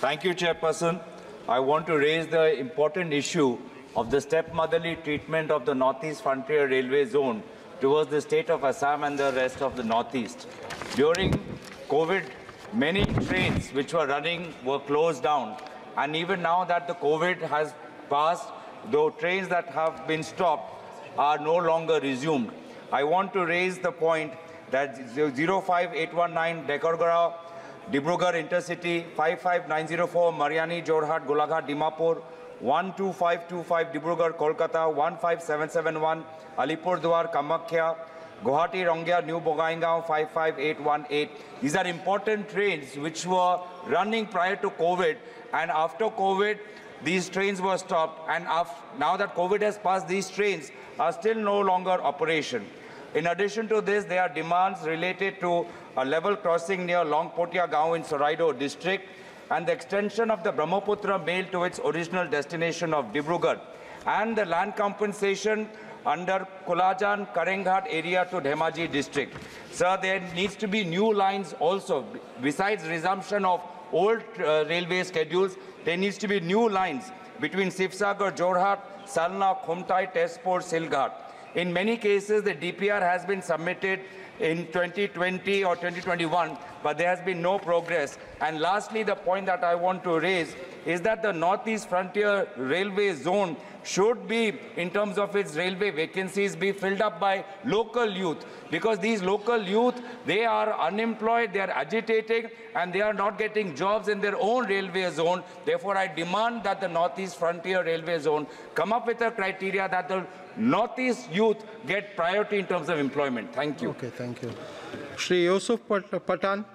Thank you, Chairperson. I want to raise the important issue of the stepmotherly treatment of the Northeast Frontier Railway Zone towards the state of Assam and the rest of the Northeast. During COVID, many trains which were running were closed down, and even now that the COVID has passed, though trains that have been stopped are no longer resumed. I want to raise the point that 05819 Dekorgara Dibrugarh Intercity, 55904 Mariani Jorhat Golaghat Dimapur, 12525 Dibrugarh Kolkata, 15771 Alipurduar Kamakhya, Guwahati Rongya New Bongaigaon 55818. These are important trains which were running prior to COVID, and after COVID these trains were stopped, and now that COVID has passed, these trains are still no longer operation. In addition to this, there are demands related to a level crossing near Longpotia Gaon in Soraido district and the extension of the Brahmaputra Mail to its original destination of Dibrugarh, and the land compensation under Kulajan Karenghat area to Dhemaji district. Sir, there needs to be new lines also. Besides resumption of old railway schedules, there needs to be new lines between Sivsagar, Jorhat, Salna, Khumtai, Tezpur, Silghat. In many cases, the DPR has been submitted in 2020 or 2021, but there has been no progress. And lastly, the point that I want to raise is that the Northeast Frontier Railway Zone should be, in terms of its railway vacancies, be filled up by local youth, because these local youth, they are unemployed, they are agitating, and they are not getting jobs in their own railway zone. Therefore, I demand that the Northeast Frontier Railway Zone come up with a criteria that the Northeast youth get priority in terms of employment. Thank you. Okay, thank you. Shri Yusuf Patan.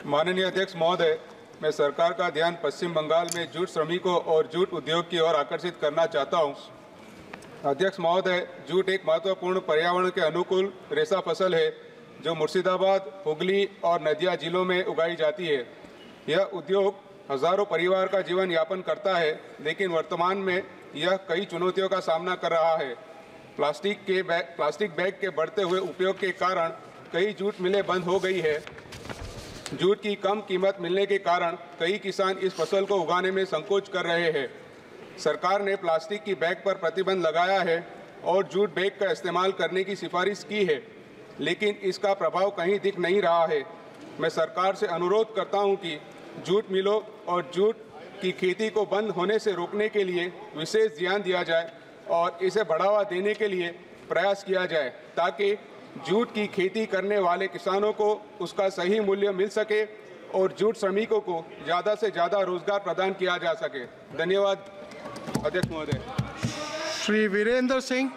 माननीय अध्यक्ष महोदय, मैं सरकार का ध्यान पश्चिम बंगाल में jute श्रमिकों और जूट उद्योग की ओर आकर्षित करना चाहता हूं। अध्यक्ष महोदय, जूट एक महत्वपूर्ण पर्यावरण के अनुकूल रेशा फसल है जो मुर्शिदाबाद, हुगली और नदिया जिलों में उगाई जाती है। यह उद्योग हजारों परिवार का जीवन यापन करता है, लेकिन वर्तमान में यह कई चुनौतियों का सामना कर रहा है। प्लास्टिक बैग के बढ़ते हुए उपयोग के कारण कई जूट मिलें बंद हो गई है। जूट की कम कीमत मिलने के कारण कई किसान इस फसल को उगाने में संकोच कर रहे हैं। सरकार ने प्लास्टिक की बैग पर प्रतिबंध लगाया है और जूट बैग का इस्तेमाल करने की सिफारिश की है, लेकिन इसका प्रभाव कहीं दिख नहीं रहा है। मैं सरकार से अनुरोध करता हूं कि जूट मिलों और जूट की खेती को बंद होने से रोकने के लिए विशेष ध्यान दिया जाए और इसे बढ़ावा देने के लिए प्रयास किया जाए, ताकि जूट की खेती करने वाले किसानों को उसका सही मूल्य मिल सके और जूट श्रमिकों को ज़्यादा से ज़्यादा रोजगार प्रदान किया जा सके। धन्यवाद अध्यक्ष महोदय। श्री वीरेंद्र सिंह।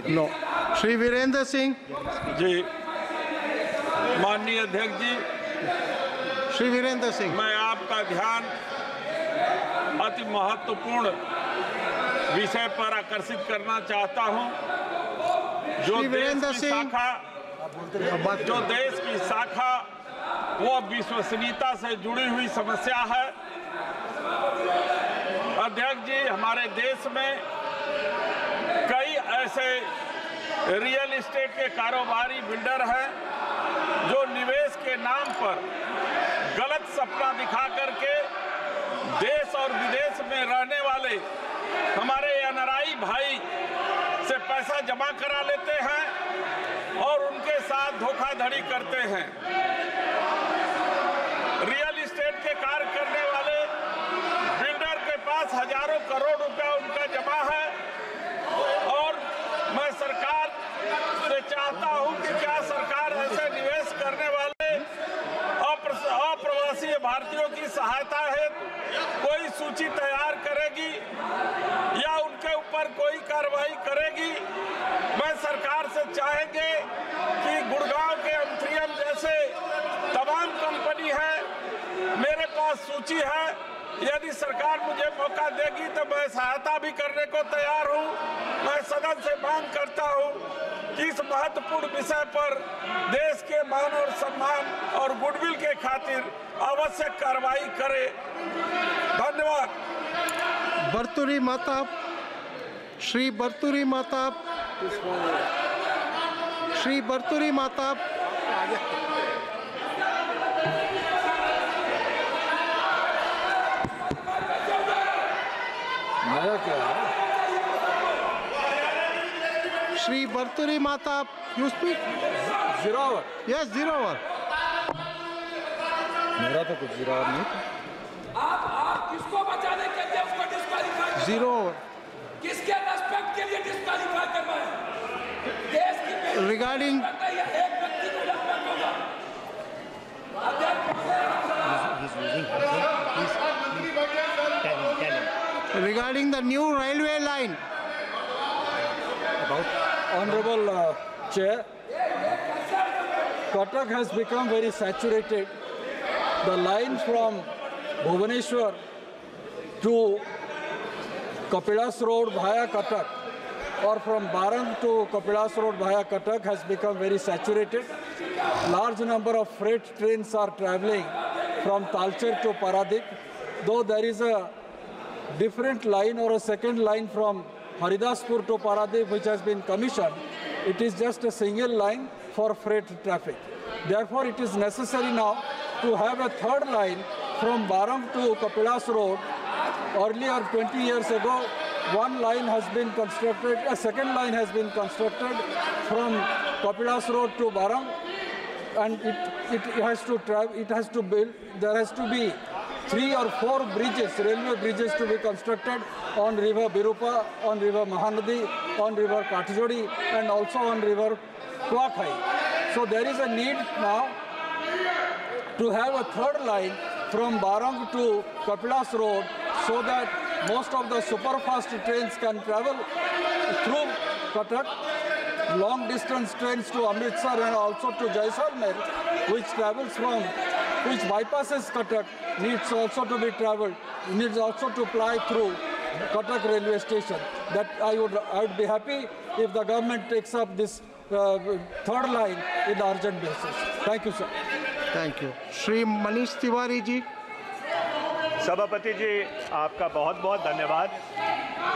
नो। श्री वीरेंद्र सिंह जी। माननीय अध्यक्ष जी, श्री वीरेंद्र सिंह, मैं आपका ध्यान अति महत्वपूर्ण विषय पर आकर्षित करना चाहता हूं। जो देश की शाखा वो विश्वसनीयता से जुड़ी हुई समस्या है। अध्यक्ष जी, हमारे देश में कई ऐसे रियल एस्टेट के कारोबारी बिल्डर हैं जो निवेश के नाम पर गलत सपना दिखा करके देश और विदेश में रहने वाले हमारे एनआरआई भाई से पैसा जमा करा लेते हैं और उनके साथ धोखाधड़ी करते हैं। रियल एस्टेट के कार्य करने वाले बिल्डर के पास हजारों करोड़ रुपया उनका जमा है, और मैं सरकार से चाहता हूं कि क्या सरकार ऐसे निवेश करने वाले अप्रवासी भारतीयों की सहायता हेतु कोई सूची तैयार करेगी या उनके ऊपर कोई कार्रवाई करेगी। मैं सरकार से चाहेंगे कि गुड़गांव के एम्फ्रियम जैसे तमाम कंपनी है, मेरे पास सूची है, यदि सरकार मुझे मौका देगी तो मैं सहायता भी करने को तैयार हूं। मैं सदन से मांग करता हूं कि इस महत्वपूर्ण विषय पर देश के मान और सम्मान और गुडविल के खातिर आवश्यक कार्रवाई करे। धन्यवाद। बर्तुरी माताब, Shri बर्तुरी माताब। Shri Bhartrihari Mahtab, Shri Bhartrihari Mahtab, you speak? 0 over. Yes, 0 over. मेरा तो कुछ 0 over नहीं था। आप किसको बचाने के लिए उसको डिस्क्वालीफाई 0 over. किसके रेस्पेक्ट के लिए डिस्क्वालीफाई करना है? देश की Regarding एक व्यक्ति को रेस्पेक्ट होगा। regarding the new railway line. Honorable Chair, Cuttack has become very saturated. The line from Bhubaneswar to Kapilas Road via Cuttack or from Barang to Kapilas Road via Cuttack has become very saturated. Large number of freight trains are traveling from Talcher to Paradip, though there is a different line or a second line from Haridaspur to Paradip which has been commissioned. It is just a single line for freight traffic. Therefore, it is necessary now to have a third line from Barang to Kapilas Road. Earlier, 20 years ago, one line has been constructed, a second line has been constructed from Kapilas Road to Barang, and it has to travel, it has to build, there has to be 3 or 4 bridges, railway bridges to be constructed on river Birupa, on river Mahanadi, on river Katjodi, and also on river Kuakhai. So there is a need now to have a third line from Barang to Kapilas Road so that most of the superfast trains can travel through Cuttack. Long distance trains to Amritsar and also to Jaisalmer, which travels from, which bypasses Cuttack, needs also to be traveled, needs also to ply through Cuttack railway station. That I would be happy if the government takes up this third line in the urgent basis. Thank you, sir. Thank you. Shri Manish Tiwari ji. सभापति जी, आपका बहुत बहुत धन्यवाद।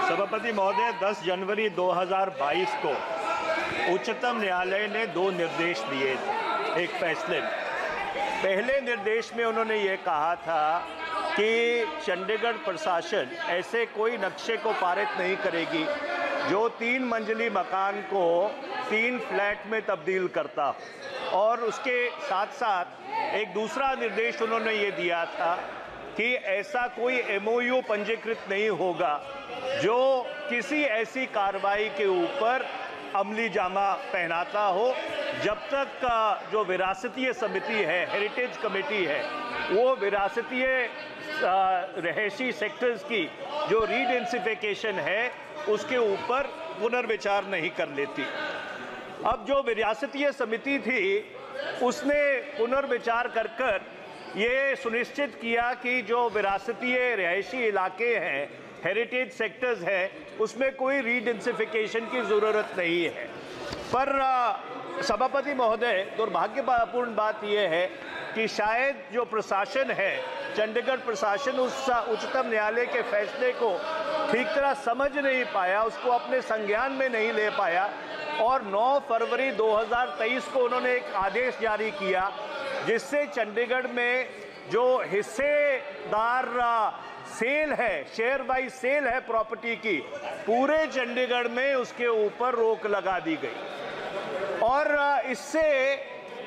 सभापति महोदय, 10 जनवरी 2022 को उच्चतम न्यायालय ने 2 निर्देश दिए थे एक फैसले में। पहले निर्देश में उन्होंने ये कहा था कि चंडीगढ़ प्रशासन ऐसे कोई नक्शे को पारित नहीं करेगी जो 3 मंजिली मकान को 3 फ्लैट में तब्दील करता हो। और उसके साथ साथ एक दूसरा निर्देश उन्होंने ये दिया था कि ऐसा कोई MOU पंजीकृत नहीं होगा जो किसी ऐसी कार्रवाई के ऊपर अमली जामा पहनाता हो जब तक जो विरासतीय समिति है, हेरिटेज कमेटी है, वो विरासतीय रहायशी सेक्टर्स की जो रीडेंसिफिकेशन है उसके ऊपर पुनर्विचार नहीं कर लेती। अब जो विरासतीय समिति थी उसने पुनर्विचार कर ये सुनिश्चित किया कि जो विरासतीय रहायशी इलाके हैं, हेरिटेज सेक्टर्स हैं, उसमें कोई रीडेंसिफिकेशन की ज़रूरत नहीं है। पर सभापति महोदय, दुर्भाग्यपूर्ण बात यह है कि शायद जो प्रशासन है, चंडीगढ़ प्रशासन उस उच्चतम न्यायालय के फैसले को ठीक तरह समझ नहीं पाया, उसको अपने संज्ञान में नहीं ले पाया और 9 फरवरी 2023 को उन्होंने एक आदेश जारी किया जिससे चंडीगढ़ में जो हिस्सेदार सेल है, शेयर बाई सेल है प्रॉपर्टी की, पूरे चंडीगढ़ में उसके ऊपर रोक लगा दी गई। और इससे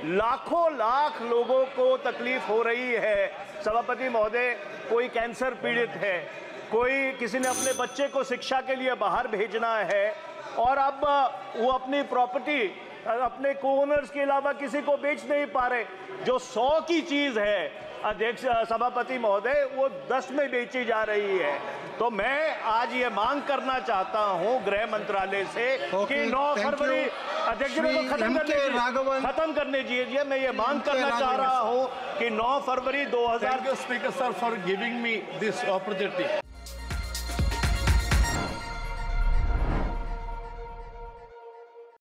लाखों लाख लोगों को तकलीफ हो रही है। सभापति महोदय, कोई कैंसर पीड़ित है, कोई किसी ने अपने बच्चे को शिक्षा के लिए बाहर भेजना है और अब वो अपनी प्रॉपर्टी अपने को-ओनर्स के अलावा किसी को बेच नहीं पा रहे। जो 100 की चीज़ है अध्यक्ष सभापति महोदय, वो 10 में बेची जा रही है। तो मैं आज ये मांग करना चाहता हूँ गृह मंत्रालय से कि 9 फरवरी अध्यक्ष जी को खत्म करने दीजिए। मैं ये मांग करना चाह रहा हूँ कि 9 फरवरी 2000। Thank you, Speaker sir, for giving me this opportunity.